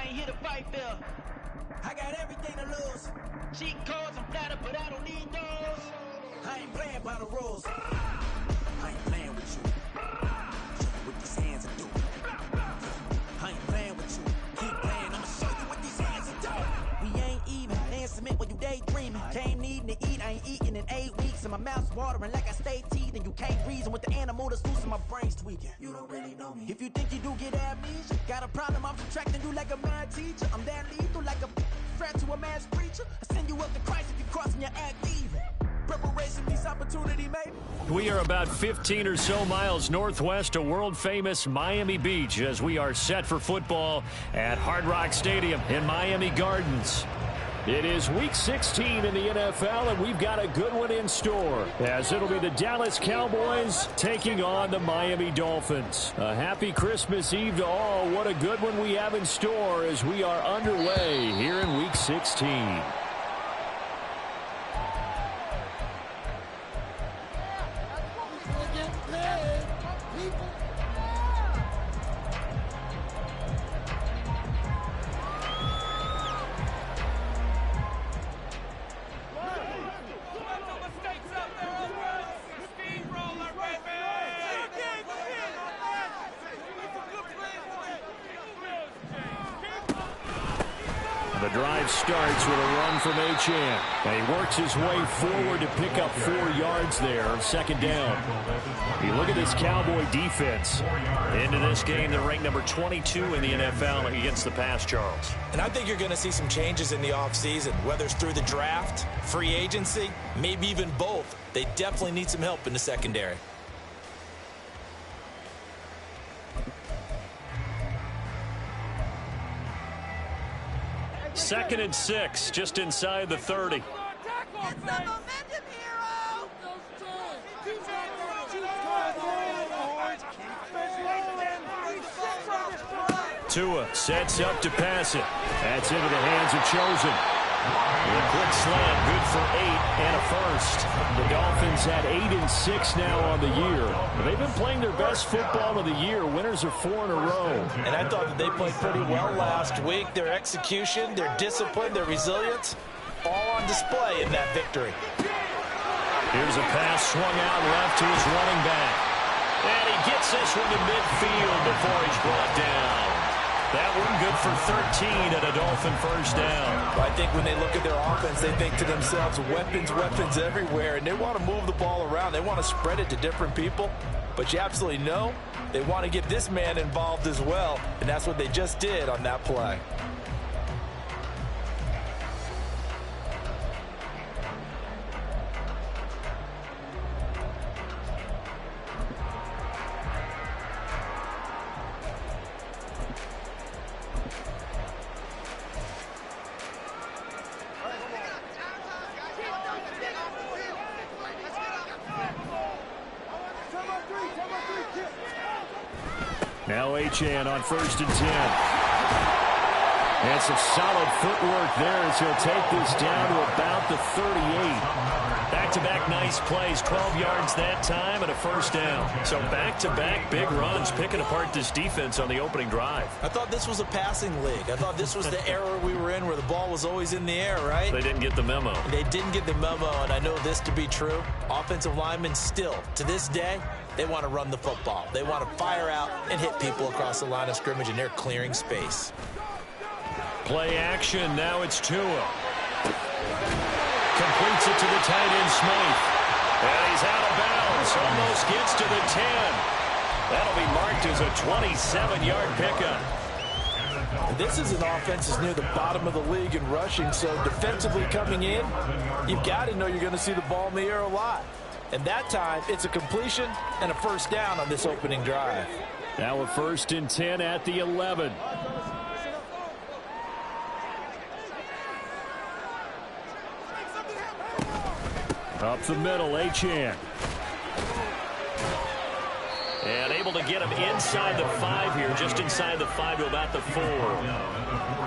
I ain't here to fight fair. I got everything to lose. Cheat codes, I'm flattered, but I don't need those. I ain't playing by the rules. I ain't playing with you. Show you what these hands are doing. I ain't playing with you. Keep playing, I'ma show you what these hands are doing. We ain't even. Laying cement when you daydreaming. Came needing to eat, I ain't eating in 8 weeks. And my mouth's watering like I stay teeth. And you can't reason with the animal that's loose and my brain's tweaking. You don't really know me. If you think you do get amnesia, got a problem, I'm subtracting you like a mad teacher. I'm that lethal like a threat to a mass preacher. I send you up to Christ if you crossing your act even. Preparation meets opportunity, maybe. We are about 15 or so miles northwest of world-famous Miami Beach as we are set for football at Hard Rock Stadium in Miami Gardens. It is Week 16 in the NFL, and we've got a good one in store, as it'll be the Dallas Cowboys taking on the Miami Dolphins. A happy Christmas Eve to all. What a good one we have in store as we are underway here in Week 16. The drive starts with a run from Achane. And he works his way forward to pick up 4 yards there, second down. You look at this Cowboy defense. Into this game, they're ranked number 22 in the NFL against the pass, Charles. And I think you're going to see some changes in the offseason, whether it's through the draft, free agency, maybe even both. They definitely need some help in the secondary. Second and 6, just inside the 30. Get some momentum, hero! Tua sets up to pass it. That's into the hands of Chosen. A quick slant, good for 8 and a first. The Dolphins had 8 and 6 now on the year. They've been playing their best football of the year. Winners are 4 in a row. And I thought that they played pretty well last week. Their execution, their discipline, their resilience, all on display in that victory. Here's a pass swung out left to his running back. And he gets this one to midfield before he's brought down. That one good for 13 and a Dolphin first down. I think when they look at their offense, they think to themselves, weapons, weapons everywhere, and they want to move the ball around. They want to spread it to different people, but you absolutely know they want to get this man involved as well, and that's what they just did on that play. Now Achane on 1st and 10. And some solid footwork there as he'll take this down to about the 38. Back-to-back nice plays, 12 yards that time and a first down. So back-to-back big runs, picking apart this defense on the opening drive. I thought this was a passing league. I thought this was the era we were in where the ball was always in the air, right? They didn't get the memo. They didn't get the memo, and I know this to be true. Offensive linemen still, to this day, they want to run the football. They want to fire out and hit people across the line of scrimmage, and they're clearing space. Play action. Now it's Tua. Completes it to the tight end, Smythe. And he's out of bounds. Almost gets to the 10. That'll be marked as a 27-yard pickup. This is an offense that's near the bottom of the league in rushing, so defensively coming in, you've got to know you're going to see the ball in the air a lot. And that time, it's a completion and a first down on this opening drive. Now a 1st and 10 at the 11. Up the middle, Achane. And able to get him inside the 5 here, just inside the 5 to about the 4.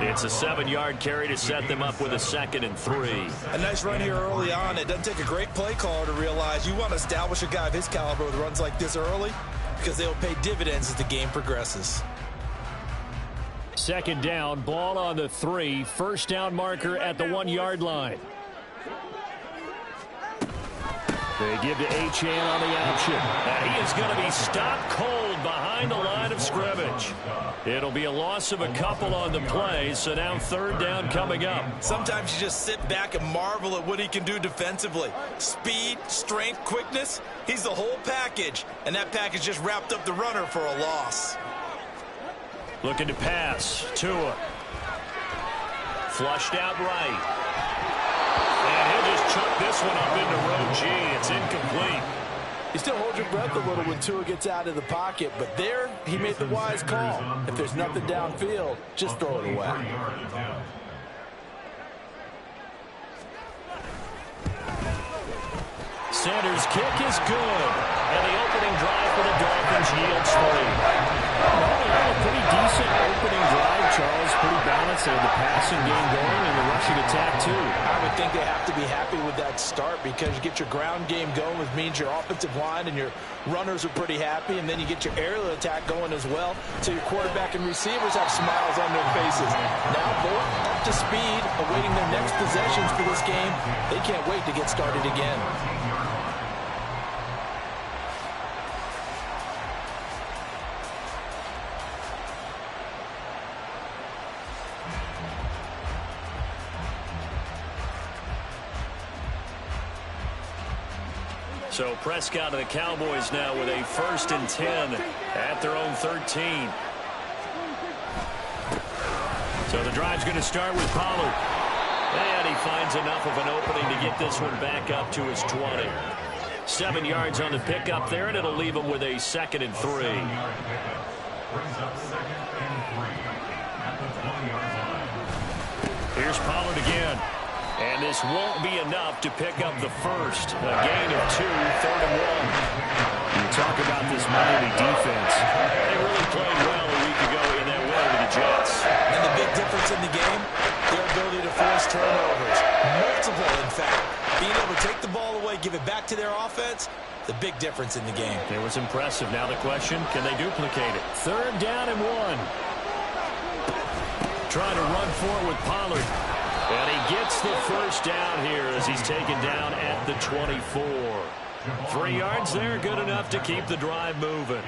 It's a 7-yard carry to set them up with a 2nd and 3. A nice run here early on. It doesn't take a great play caller to realize you want to establish a guy of his caliber with runs like this early because they'll pay dividends as the game progresses. second down. Ball on the 3. First down marker at the 1-yard line. They give to Achane on the option. And he is going to be stopped cold behind the line of scrimmage. It'll be a loss of a couple on the play, so now third down coming up. Sometimes you just sit back and marvel at what he can do defensively. Speed, strength, quickness, he's the whole package. And that package just wrapped up the runner for a loss. Looking to pass. Tua. Flushed out right. And he'll just chuck this one up into row G. It's incomplete. You still hold your breath a little when Tua gets out of the pocket, but there he made the wise call. If there's nothing downfield, just throw it away. Sanders' kick is good. And the opening drive for the Dolphins yields 3. A pretty decent opening drive, Charles. Pretty balanced. They had the passing game going and the rushing attack, too. I would think they have to be happy with that start because you get your ground game going, which means your offensive line and your runners are pretty happy, and then you get your aerial attack going as well, so your quarterback and receivers have smiles on their faces. Now both up to speed, awaiting their next possessions for this game. They can't wait to get started again. So Prescott and the Cowboys now with a 1st and 10 at their own 13. So the drive's going to start with Pollard. And he finds enough of an opening to get this one back up to his 20. 7 yards on the pickup there, and it'll leave him with a 2nd and 3. Here's Pollard again. And this won't be enough to pick up the first. A gain of 2, 3rd and 1. You talk about this Miami defense. They really played well a week ago in that win over the Jets. And the big difference in the game, their ability to force turnovers. Multiple, in fact. Being able to take the ball away, give it back to their offense, the big difference in the game. It was impressive. Now the question, can they duplicate it? 3rd down and 1. Trying to run forward with Pollard. And he gets the first down here as he's taken down at the 24. 3 yards there, good enough to keep the drive moving.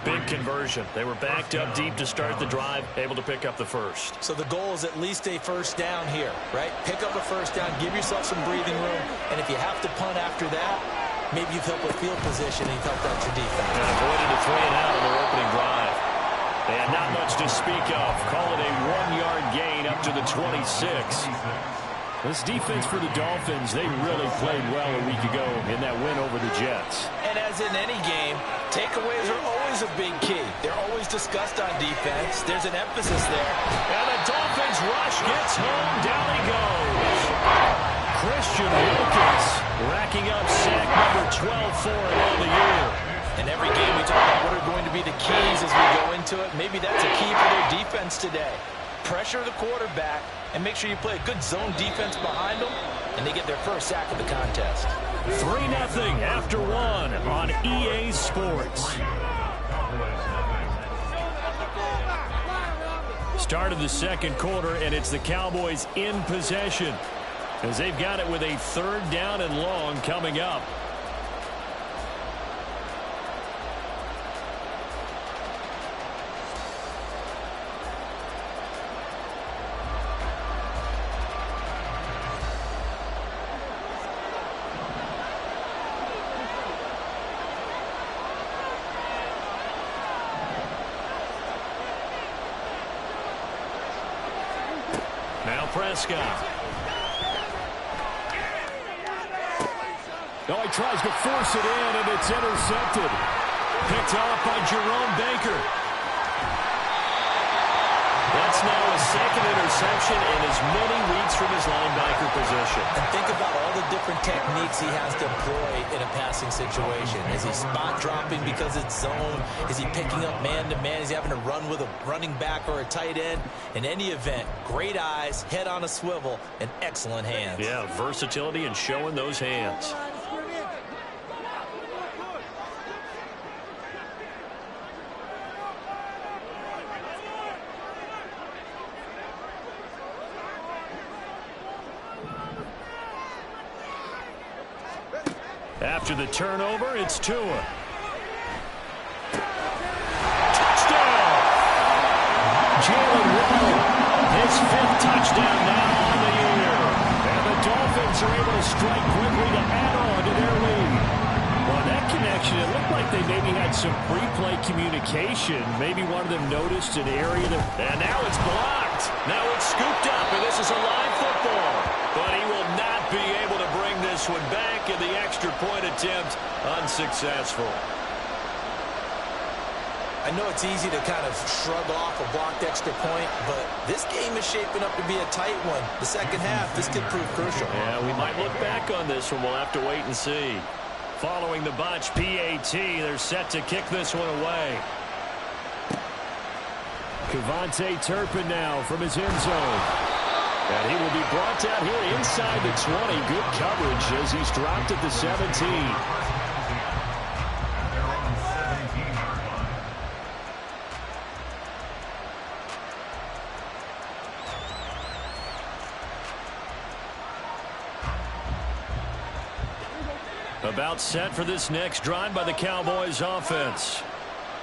Big conversion. They were backed up deep to start the drive, able to pick up the first. So the goal is at least a first down here, right? Pick up a first down, give yourself some breathing room, and if you have to punt after that, maybe you've helped with field position and you've helped out your defense. And avoided a 3 and out on their opening drive. And not much to speak of. Call it a 1-yard gain up to the 26. This defense for the Dolphins, they really played well a week ago in that win over the Jets. And as in any game, takeaways are always a big key. They're always discussed on defense. There's an emphasis there. And the Dolphins rush gets home. Down he goes. Christian Wilkins racking up sack number 12 for him on the year. In every game, we talk about what are going to be the keys as we go into it. Maybe that's a key for their defense today. Pressure the quarterback and make sure you play a good zone defense behind them, and they get their first sack of the contest. 3-0 after 1 on EA Sports. Start of the second quarter, and it's the Cowboys in possession as they've got it with a 3rd down and long coming up. Now Prescott. Oh, he tries to force it in, and it's intercepted. Picked off by Jerome Baker. That's now a 2nd interception in as many weeks from his linebacker position. And think about all the different techniques he has to employ in a passing situation. Is he spot dropping because it's zone? Is he picking up man-to-man? Is he having to run with a running back or a tight end? In any event, great eyes, head on a swivel, and excellent hands. Yeah, versatility and showing those hands. After the turnover, it's Tua. Touchdown! Jalen Waddle, his 5th touchdown now on the year. And the Dolphins are able to strike quickly to add on to their lead. Well, that connection, it looked like they maybe had some pre-play communication. Maybe one of them noticed an area that... And now it's blocked. Now it's scooped up, and this is a live football. But he will not be able to bring this one back, and the extra point attempt unsuccessful. I know it's easy to kind of shrug off a blocked extra point, but this game is shaping up to be a tight one. The second half, this could prove crucial. Yeah, we might look back on this one. We'll have to wait and see. Following the bunch, PAT, they're set to kick this one away. Kevontae Turpin now from his end zone. And he will be brought down here inside the 20. Good coverage as he's dropped at the 17. About set for this next drive by the Cowboys offense.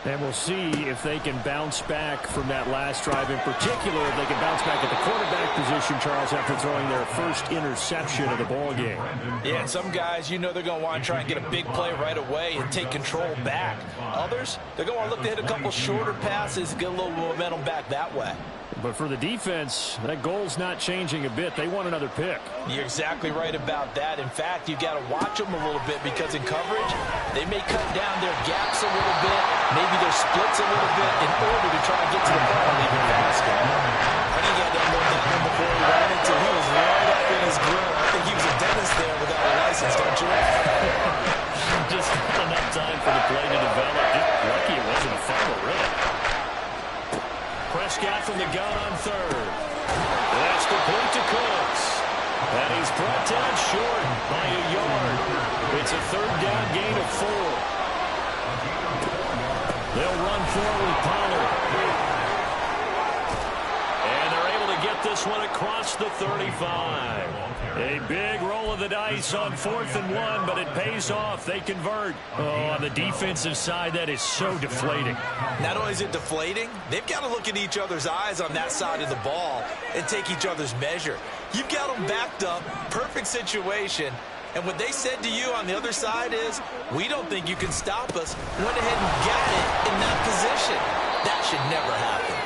And we'll see if they can bounce back from that last drive, in particular if they can bounce back at the quarterback position, Charles, after throwing their first interception of the ballgame. Yeah, and some guys, you know they're going to want to try and get a big play right away and take control back. Others, they're going to want to look to hit a couple shorter passes, get a little momentum back that way. But for the defense, that goal's not changing a bit. They want another pick. You're exactly right about that. In fact, you've got to watch them a little bit because in coverage, they may cut down their gaps a little bit, maybe their splits a little bit in order to try and get to the ball even faster. I think he had that one before he ran into he was right up in his grill. I think he was a dentist there without a license, don't you? Just not enough time for the play to develop. Just lucky it wasn't a fumble, really. Prescott from the gun on third. That's complete to Cooks. And he's brought down short by a yard. It's a third down gain of 4. They'll run forward with Pollard. And they're able to get this one across the 35. A big roll of the dice on 4th and 1, but it pays off. They convert. Oh, on the defensive side, that is so deflating. Not only is it deflating, they've got to look at each other's eyes on that side of the ball and take each other's measure. You've got them backed up, perfect situation, and what they said to you on the other side is, we don't think you can stop us. Went ahead and got it in that position. That should never happen.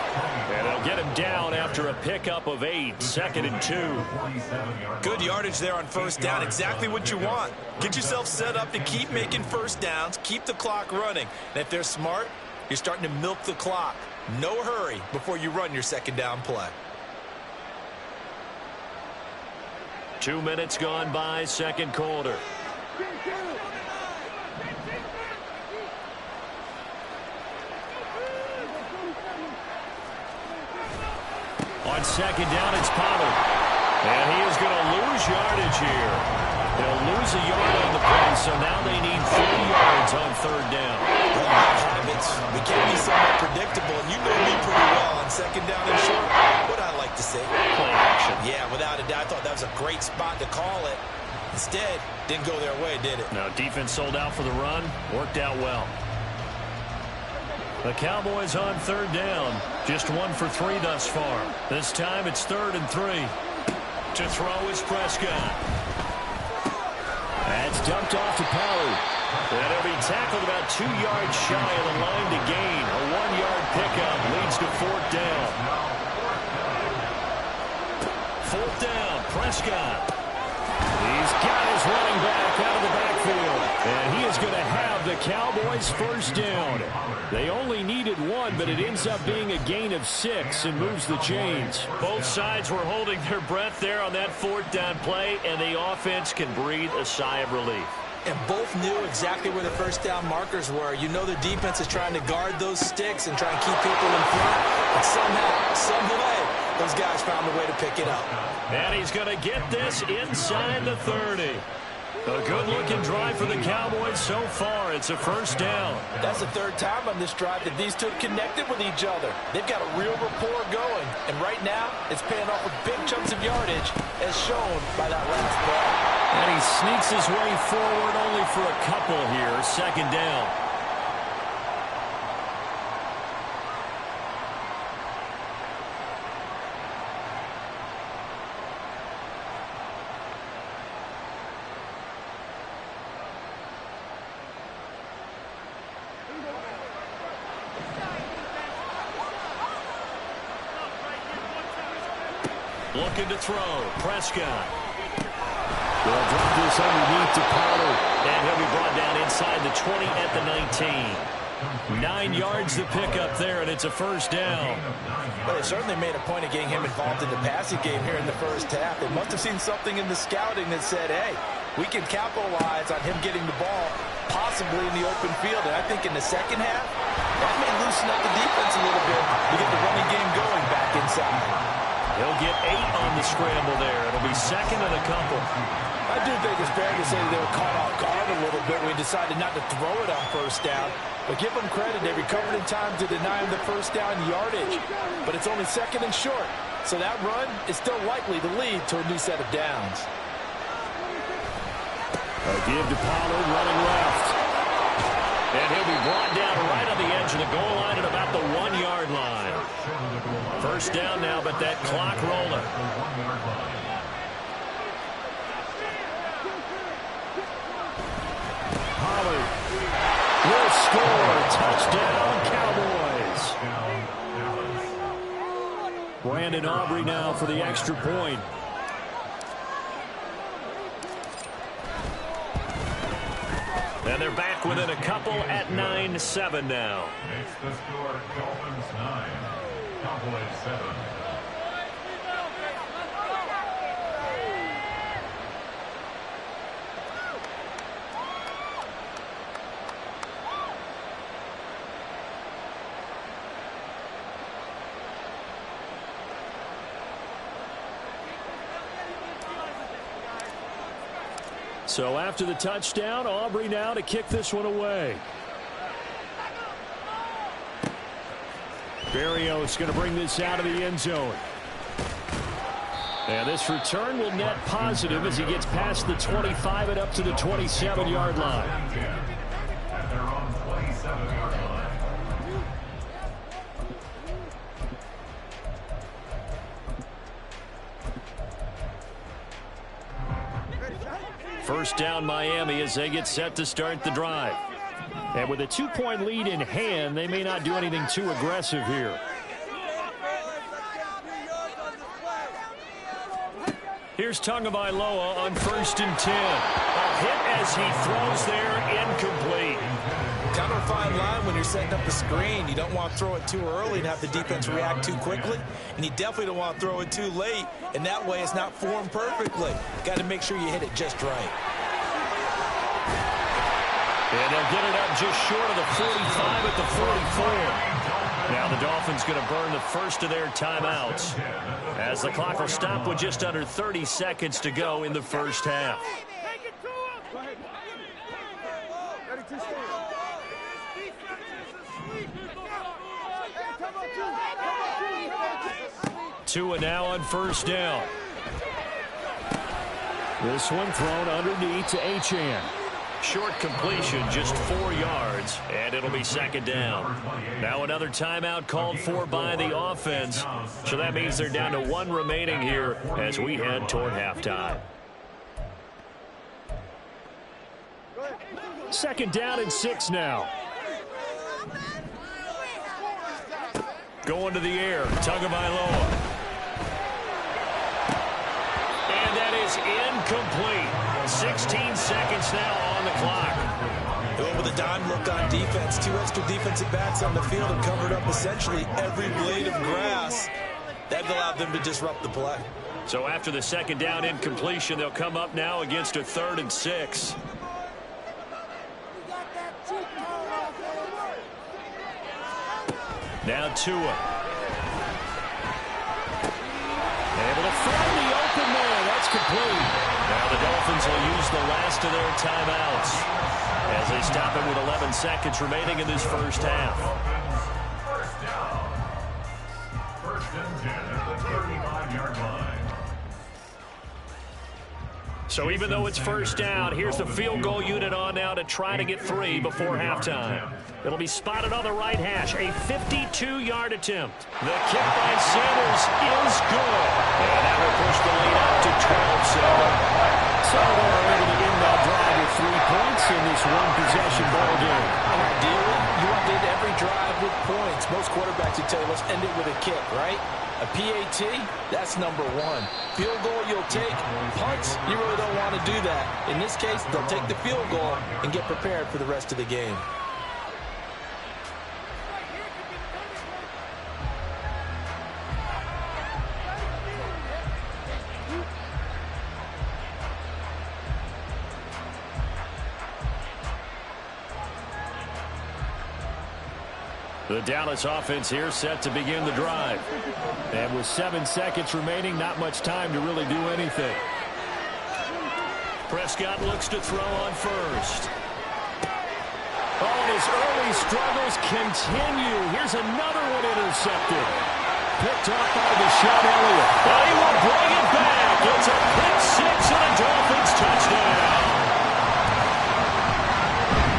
And they'll get him down after a pickup of 8, 2nd and 2. Good yardage there on first down, exactly what you want. Get yourself set up to keep making first downs, keep the clock running. And if they're smart, you're starting to milk the clock. No hurry before you run your second down play. 2 minutes gone by, second quarter. On second down, it's Pollard. And he is going to lose yardage here. They'll lose a yard on the play, so now they need 3 yards on third down. We can be somewhat predictable, and you know me pretty well on second down and short. What I like to say? Play action. Yeah, without a doubt, I thought that was a great spot to call it. Instead, didn't go their way, did it? No, defense sold out for the run. Worked out well. The Cowboys on third down. Just 1 for 3 thus far. This time it's 3rd and 3. To throw is Prescott. That's dumped off to Pollard. And he'll be tackled about 2 yards shy of the line to gain. A 1-yard pickup leads to 4th down. 4th down, Prescott. He's got his running back out of the backfield. And he is going to have the Cowboys first down. They only needed 1, but it ends up being a gain of 6 and moves the chains. Both sides were holding their breath there on that 4th down play, and the offense can breathe a sigh of relief. And both knew exactly where the first down markers were. You know the defense is trying to guard those sticks and try and keep people in front. But somehow, some way, those guys found a way to pick it up. And he's going to get this inside the 30. A good-looking drive for the Cowboys so far. It's a first down. That's the 3rd time on this drive that these two have connected with each other. They've got a real rapport going. And right now, it's paying off with big chunks of yardage, as shown by that last play. And he sneaks his way forward only for a couple here. Second down. Looking to throw. Prescott. Well, drop this underneath to Pollard. And he'll be brought down inside the 20 at the 19. 9 yards to pick up there, and it's a first down. Well, they certainly made a point of getting him involved in the passing game here in the first half. They must have seen something in the scouting that said, hey, we can capitalize on him getting the ball possibly in the open field. And I think in the second half, that may loosen up the defense a little bit to get the running game going back inside. He'll get 8 on the scramble there. It'll be second and a couple. I do think it's fair to say they were caught off guard a little bit when we decided not to throw it on first down. But give them credit. They recovered in time to deny him the first down yardage. But it's only second and short. So that run is still likely to lead to a new set of downs. A give to Pollard running left. And he'll be brought down right on the edge of the goal line at about the 1-yard line. First down now, but that clock rolling. Pollard will score. Touchdown, Cowboys. Brandon Aubrey now for the extra point. And they're back within a couple at 9-7 now. Makes the score Dolphins 9, Cowboys 7. So after the touchdown, Aubrey now to kick this one away. Berrios going to bring this out of the end zone. And this return will net positive as he gets past the 25 and up to the 27-yard line. At their own 27-yard line. First down Miami as they get set to start the drive. And with a 2-point lead in hand, they may not do anything too aggressive here. Here's Tagovailoa on 1st and 10. A hit as he throws there, incomplete. Kind of a fine line when you're setting up the screen. You don't want to throw it too early and have the defense react too quickly. And you definitely don't want to throw it too late. And that way it's not formed perfectly. Got to make sure you hit it just right. And they'll get it up just short of the 45 at the 44. Now the Dolphins going to burn the first of their timeouts as the clock will stop with just under 30 seconds to go in the first half. Tua now on first down. This one thrown underneath to Achane. Short completion, just 4 yards, and it'll be second down. Now another timeout called for by the offense. So that means they're down to 1 remaining here as we head toward halftime. Second down and 6 now. Going to the air, Tagovailoa. And that is incomplete. 16 seconds now on the clock. Going with a dime look on defense. 2 extra defensive backs on the field and covered up essentially every blade of grass. That allowed them to disrupt the play. So after the second down incompletion, they'll come up now against a 3rd and 6. Now Tua. Able to find the open man. That's complete. Now the Dolphins will use the last of their timeouts as they stop it with 11 seconds remaining in this first half. First down. 1st and 10 at the 35-yard line. So even though it's first down, here's the field goal unit on now to try to get 3 before halftime. It'll be spotted on the right hash, a 52-yard attempt. The kick by Sanders is good. And that will push the lead out to 12-7. So they're able to end that drive with 3 points in this one-possession ball game. And ideally, you want to end every drive with points. Most quarterbacks would tell you, let's end it with a kick, right? A PAT, that's number 1. Field goal you'll take. Punts, you really don't want to do that. In this case, they'll take the field goal and get prepared for the rest of the game. The Dallas offense here set to begin the drive. And with 7 seconds remaining, not much time to really do anything. Prescott looks to throw on first. Oh, and his early struggles continue. Here's another one intercepted. Picked off by Deshaun Elliott. Oh, he will bring it back. It's a pick 6 and a Dolphins touchdown.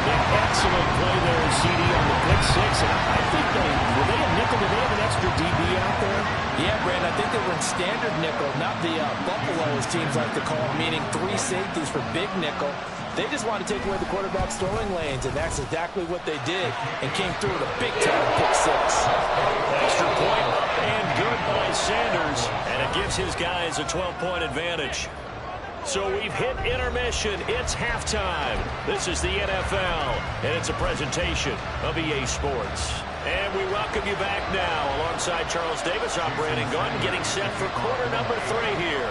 Excellent play there, CD, on the pick 6. And I think were they a nickel? Did they have an extra DB out there? Yeah, Brandon, I think they were in standard nickel, not the Buffalo, as teams like to call it, meaning 3 safeties for big nickel. They just wanted to take away the quarterback's throwing lanes, and that's exactly what they did, and came through with a big-time pick 6. Extra point up and good by Sanders, and it gives his guys a 12-point advantage. So we've hit intermission. It's halftime. This is the NFL, and it's a presentation of EA Sports. And we welcome you back now. Alongside Charles Davis, I'm Brandon Gaudin, getting set for quarter number 3 here.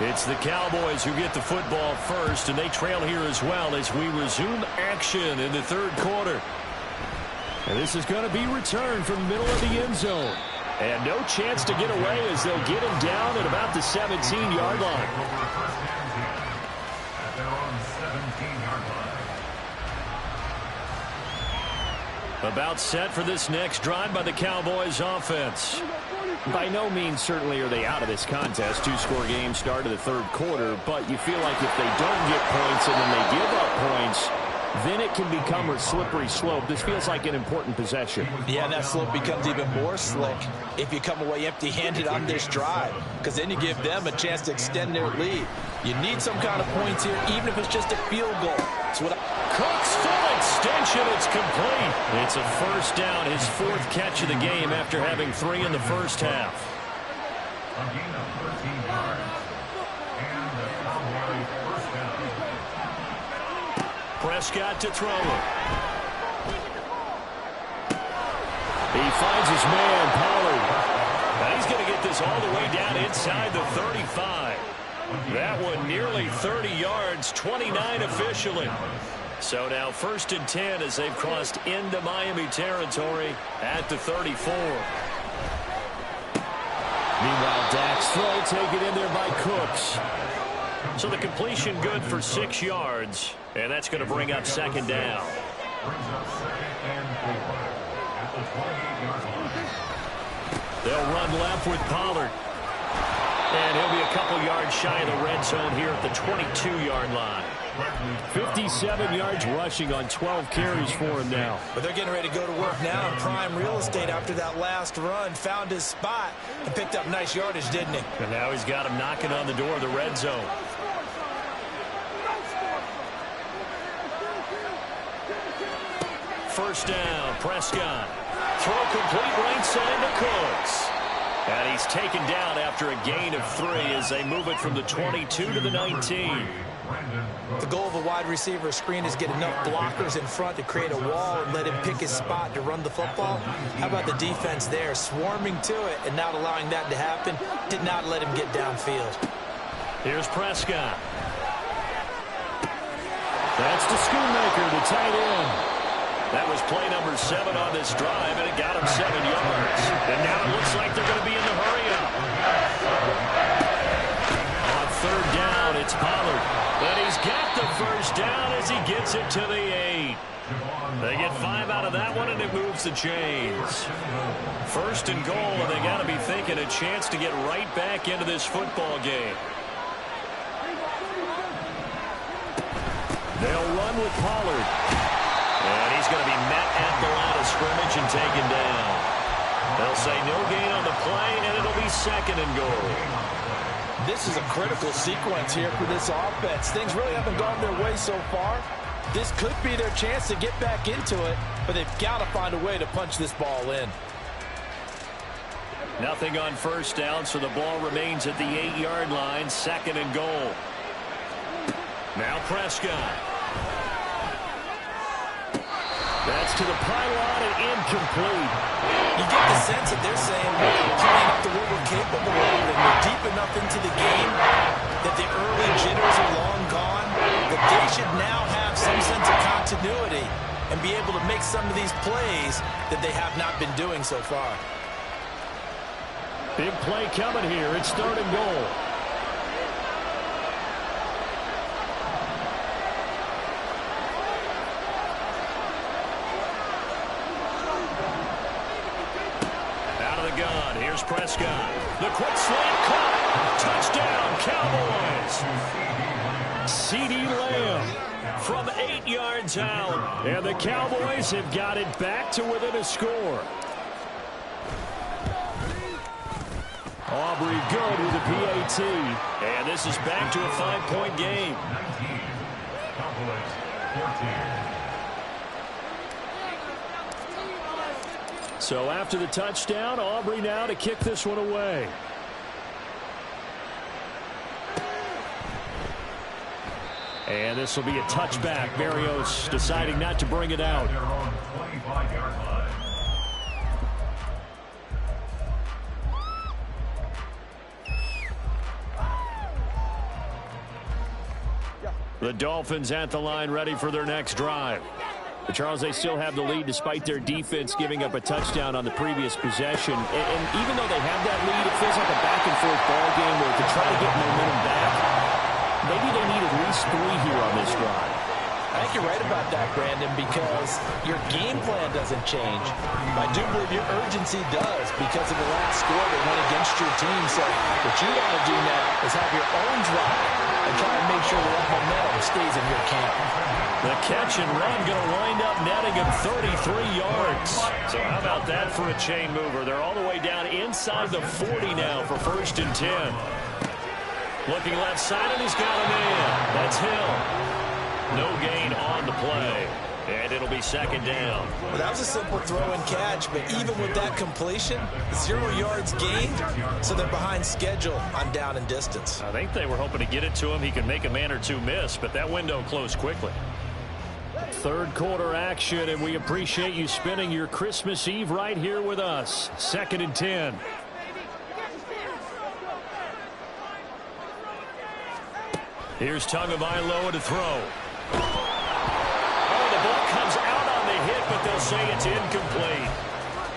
It's the Cowboys who get the football first, and they trail here as well as we resume action in the third quarter. And this is going to be returned from the middle of the end zone. And no chance to get away as they'll get him down at about the 17-yard line. About set for this next drive by the Cowboys offense. By no means certainly are they out of this contest. 2-score game start of the third quarter, but you feel like if they don't get points and then they give up points, then it can become a slippery slope. This feels like an important possession. Yeah, that slope becomes even more slick if you come away empty-handed on this drive, because then you give them a chance to extend their lead. You need some kind of points here, even if it's just a field goal. Cooks full extension. It's complete. It's a first down, his 4th catch of the game after having 3 in the first half. A gain of 13 yards. And the Cowboys first down. Prescott to throw it. He finds his man, Pollard. Now he's going to get this all the way down inside the 35. That one nearly 30 yards, 29 officially. So now 1st and 10 as they've crossed into Miami territory at the 34. Meanwhile, Dak's throw taken in there by Cooks. So the completion good for 6 yards, and that's going to bring up 2nd down. Brings up 2nd and 4 at the 28-yard line. They'll run left with Pollard. And he'll be a couple yards shy of the red zone here at the 22-yard line. 57 yards rushing on 12 carries for him now. But they're getting ready to go to work now in prime real estate after that last run. Found his spot and picked up nice yardage, didn't he? And now he's got him knocking on the door of the red zone. First down, Prescott. Throw complete right side to Cooks. And he's taken down after a gain of 3 as they move it from the 22 to the 19. The goal of a wide receiver screen is get enough blockers in front to create a wall and let him pick his spot to run the football. How about the defense there, swarming to it and not allowing that to happen? Did not let him get downfield. Here's Prescott. That's to Schoonmaker, the tight end. That was play number 7 on this drive, and it got him 7 yards. And now it looks like they're going to be in the hurry-up. On 3rd down, it's Pollard. But he's got the first down as he gets it to the 8. They get 5 out of that one, and it moves the chains. First and goal, and they got to be thinking a chance to get right back into this football game. They'll run with Pollard. And he's going to be met at the line of scrimmage and taken down. They'll say no gain on the play, and it'll be second and goal. This is a critical sequence here for this offense. Things really haven't gone their way so far. This could be their chance to get back into it, but they've got to find a way to punch this ball in. Nothing on first down, so the ball remains at the 8-yard line, second and goal. Now Prescott. That's to the pylon and incomplete. You get the sense that they're saying we're playing up to what we're capable of, and we're deep enough into the game that the early jitters are long gone, that they should now have some sense of continuity and be able to make some of these plays that they have not been doing so far. Big play coming here. It's third and goal. Gun. Here's Prescott. The quick slant caught. Touchdown, Cowboys. CeeDee Lamb from 8 yards out. And the Cowboys have got it back to within a score. Aubrey good with a PAT. And this is back to a 5-point game. 19. Cowboys 14. So after the touchdown, Aubrey now to kick this one away. And this will be a touchback. Berrios deciding not to bring it out. Their own 25-yard line. The Dolphins at the line, ready for their next drive. But Charles, they still have the lead despite their defense giving up a touchdown on the previous possession. And even though they have that lead, it feels like a back-and-forth ball game where to try to get momentum back, maybe they need at least 3 here on this drive. I think you're right about that, Brandon, because your game plan doesn't change. I do believe your urgency does because of the last score that went against your team. So what you want to do now is have your own drive and try and make sure that momentum stays in your camp. The catch and run going to wind up netting him 33 yards. So how about that for a chain mover? They're all the way down inside the 40 now for first and 10. Looking left side, and he's got a man. That's Hill. No gain on the play. And it'll be second down. Well, that was a simple throw and catch, but even with that completion, 0 yards gained, so they're behind schedule on down and distance. I think they were hoping to get it to him. He could make a man or two miss, but that window closed quickly. Third quarter action, and we appreciate you spending your Christmas Eve right here with us. Second and 10. Here's Tagovailoa to throw. Oh, the ball comes out on the hit, but they'll say it's incomplete.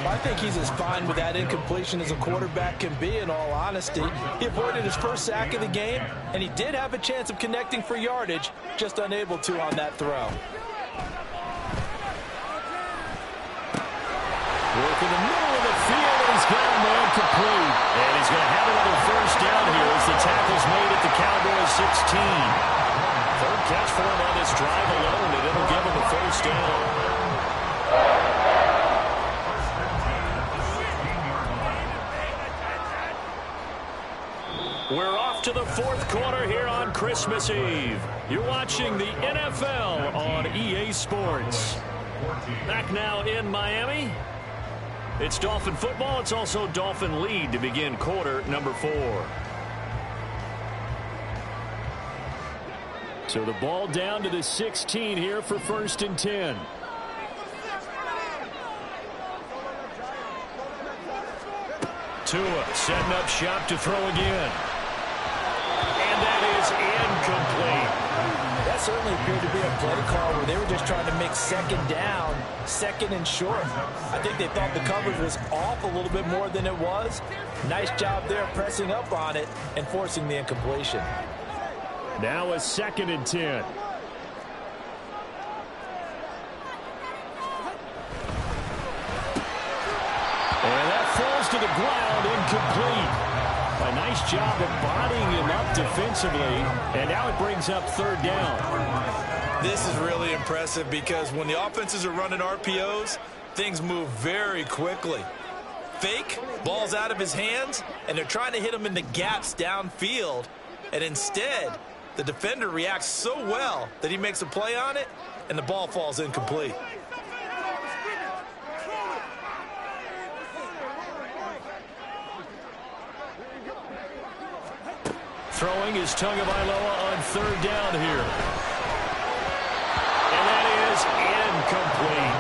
I think he's as fine with that incompletion as a quarterback can be, in all honesty. He avoided his first sack of the game, and he did have a chance of connecting for yardage, just unable to on that throw. Work in the middle of the field, and he's got a man complete. And he's going to have another first down here as the tackle's made at the Cowboys 16. Third catch for him on this drive alone, and it'll give him a first down. We're off to the fourth quarter here on Christmas Eve. You're watching the NFL on EA Sports. Back now in Miami. It's Dolphin football. It's also Dolphin lead to begin quarter number 4. So the ball down to the 16 here for first and 10. Tua setting up shop to throw again. And that is incomplete. That certainly appeared to be a play call where they were just trying to make second down, second and short. I think they thought the coverage was off a little bit more than it was. Nice job there pressing up on it and forcing the incompletion. Now a second and 10. falls to the ground, incomplete. A nice job of bodying him up defensively, and now it brings up third down. This is really impressive because when the offenses are running RPOs, things move very quickly. Fake, ball's out of his hands, and they're trying to hit him in the gaps downfield. And instead, the defender reacts so well that he makes a play on it, and the ball falls incomplete. Throwing is Tagovailoa on third down here. And that is incomplete.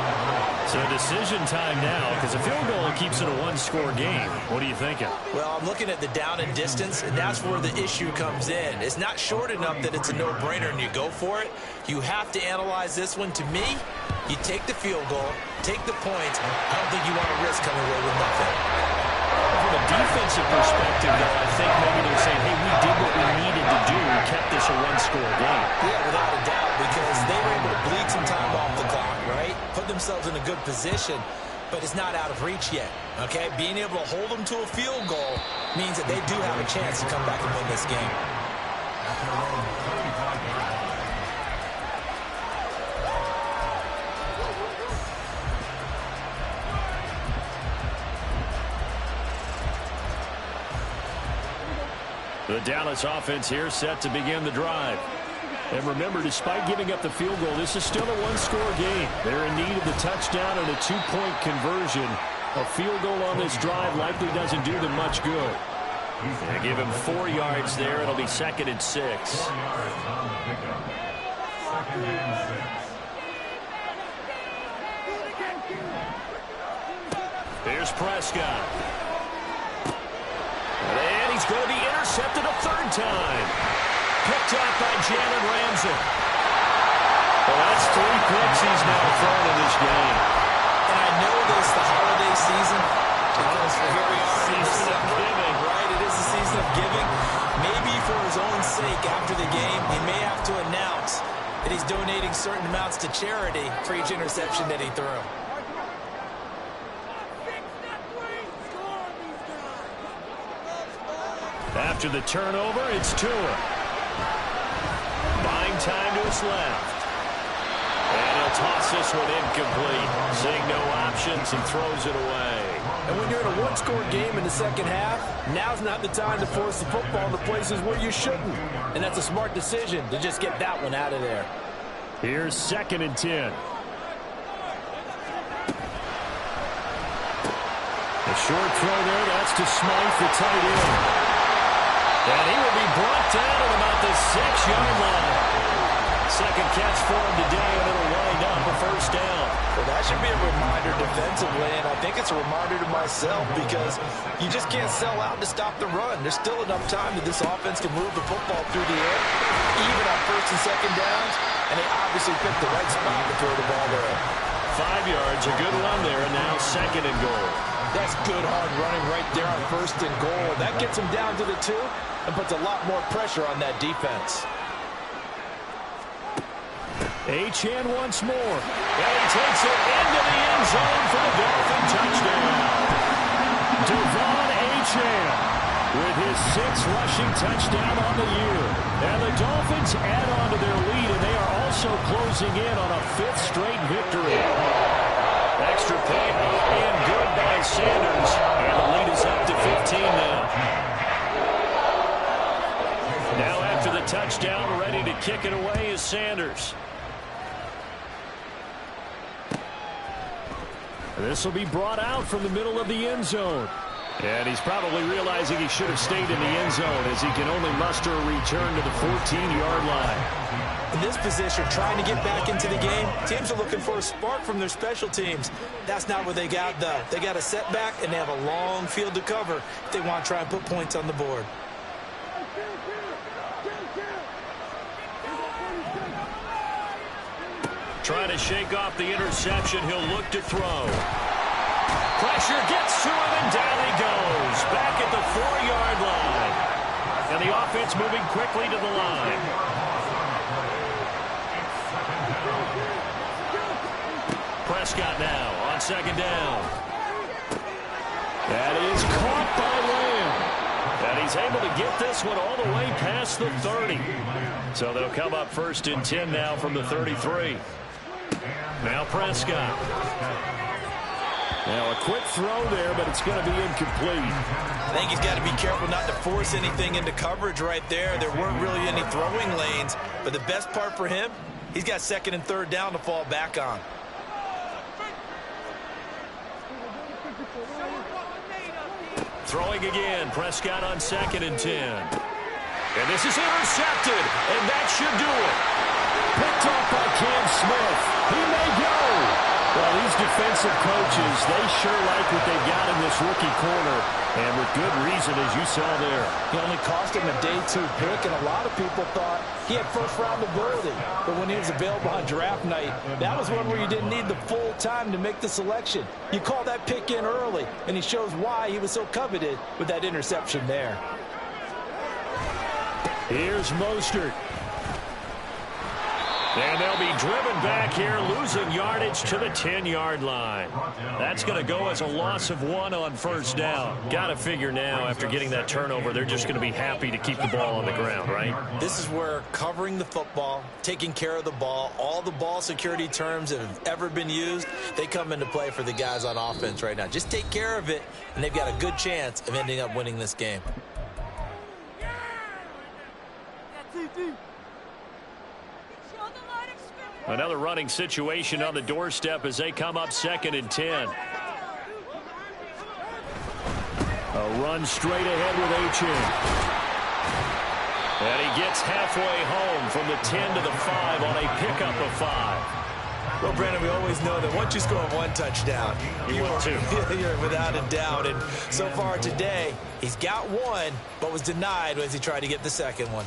So decision time now, because a field goal keeps it a one-score game. What are you thinking? Well, I'm looking at the down and distance, and that's where the issue comes in. It's not short enough that it's a no-brainer and you go for it. You have to analyze this one. To me, you take the field goal, take the points. I don't think you want to risk coming away with nothing. From a defensive perspective, though, I think maybe they're saying, hey, we did what we needed to do and kept this a one-score game. Yeah, without a doubt, because they were able to bleed some time off the clock, right? Put themselves in a good position, but it's not out of reach yet, okay? Being able to hold them to a field goal means that they do have a chance to come back and win this game. The Dallas offense here set to begin the drive. And remember, despite giving up the field goal, this is still a one-score game. They're in need of the touchdown and a two-point conversion. A field goal on this drive likely doesn't do them much good. They give him 4 yards there. It'll be 2nd and 6. 4 yards on the pickup. 2nd and 6. Here's Prescott. And he's going to be intercepted a third time. Picked up by Jalen Ramsey. Well, that's 3 picks he's now thrown in this game. And I know this, the holiday season, because here we are in December, right? It is the season of giving. Maybe for his own sake after the game, he may have to announce that he's donating certain amounts to charity for each interception that he threw. After the turnover, it's Tua. Buying time to his left. And he'll toss this one incomplete. Seeing no options and throws it away. And when you're in a one-score game in the second half, now's not the time to force the football into places where you shouldn't. And that's a smart decision to just get that one out of there. Here's 2nd and 10. A short throw there. That's to Smythe, the tight end. And he will be brought down at about the 6-yard line. Second catch for him today, and it'll wind up a first down. Well, that should be a reminder defensively, and I think it's a reminder to myself because you just can't sell out to stop the run. There's still enough time that this offense can move the football through the air, even on 1st and 2nd downs, and they obviously picked the right spot to throw the ball there. 5 yards, a good run there, and now 2nd and goal. That's good hard running right there on 1st and goal. That gets him down to the 2 and puts a lot more pressure on that defense. Achane once more. And he takes it into the end zone for the Dolphin touchdown. Devon Achane with his 6th rushing touchdown on the year. And the Dolphins add on to their lead, and they are also closing in on a 5th straight victory. Extra point and good by Sanders. And the lead is up to 15 now. Now after the touchdown, ready to kick it away is Sanders. This will be brought out from the middle of the end zone. And he's probably realizing he should have stayed in the end zone as he can only muster a return to the 14-yard line. In this position, trying to get back into the game, teams are looking for a spark from their special teams. That's not what they got, though. They got a setback, and they have a long field to cover if they want to try and put points on the board. Trying to shake off the interception. He'll look to throw. Pressure gets to him, and down he goes. Back at the 4-yard line. And the offense moving quickly to the line. Prescott now on 2nd down. That is caught by Lamb. And he's able to get this one all the way past the 30. So they'll come up 1st and 10 now from the 33. Now Prescott. Now a quick throw there, but it's going to be incomplete. I think he's got to be careful not to force anything into coverage right there. There weren't really any throwing lanes, but the best part for him, he's got 2nd and 3rd down to fall back on. Throwing again, Prescott on 2nd and 10. And this is intercepted, and that should do it. Picked off by Cam Smith. He may go. Well, these defensive coaches, they sure like what they've got in this rookie corner, and with good reason, as you saw there. He only cost him a day 2 pick, and a lot of people thought he had first-round ability. But when he was available on draft night, that was one where you didn't need the full time to make the selection. You call that pick in early, and he shows why he was so coveted with that interception there. Here's Mostert. And they'll be driven back here, losing yardage to the 10-yard line. That's going to go as a loss of 1 on 1st down. Got to figure now, after getting that turnover, they're just going to be happy to keep the ball on the ground, right? This is where covering the football, taking care of the ball, all the ball security terms that have ever been used, they come into play for the guys on offense right now. Just take care of it, and they've got a good chance of ending up winning this game. Another running situation on the doorstep as they come up 2nd and 10. A run straight ahead with Achane. And he gets halfway home from the 10 to the 5 on a pickup of 5. Well, Brandon, we always know that once you score 1 touchdown, you will too. You're without a doubt. And so far today, he's got 1, but was denied as he tried to get the 2nd one.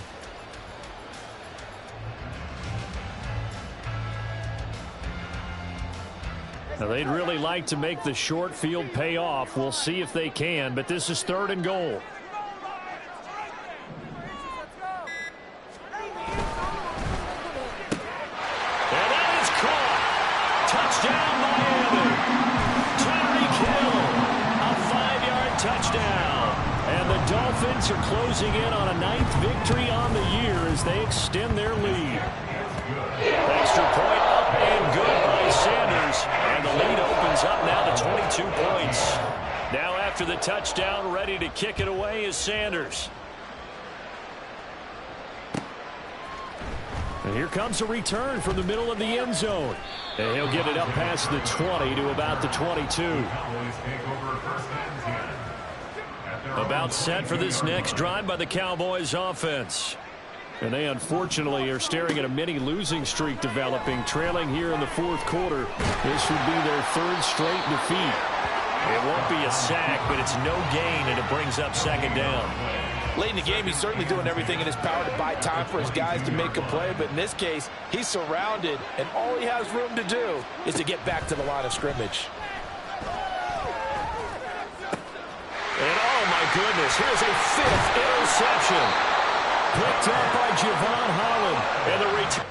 Now, they'd really like to make the short field pay off. We'll see if they can, but this is 3rd and goal. And that is caught. Touchdown, Miami. Tyreek Hill, a 5-yard touchdown. And the Dolphins are closing in on a 9th victory on the year as they extend their lead. Extra point up and good by Sanders. And the lead opens up now to 22 points. Now after the touchdown, ready to kick it away is Sanders. And here comes a return from the middle of the end zone. And he'll get it up past the 20 to about the 22. About set for this next drive by the Cowboys offense. And they unfortunately are staring at a mini losing streak developing, trailing here in the 4th quarter. This would be their 3rd straight defeat. It won't be a sack, but it's no gain, and it brings up 2nd down. Late in the game, he's certainly doing everything in his power to buy time for his guys to make a play, but in this case, he's surrounded, and all he has room to do is to get back to the line of scrimmage. And oh my goodness, here's a 5th interception. Picked up by Javon Holland. And the return.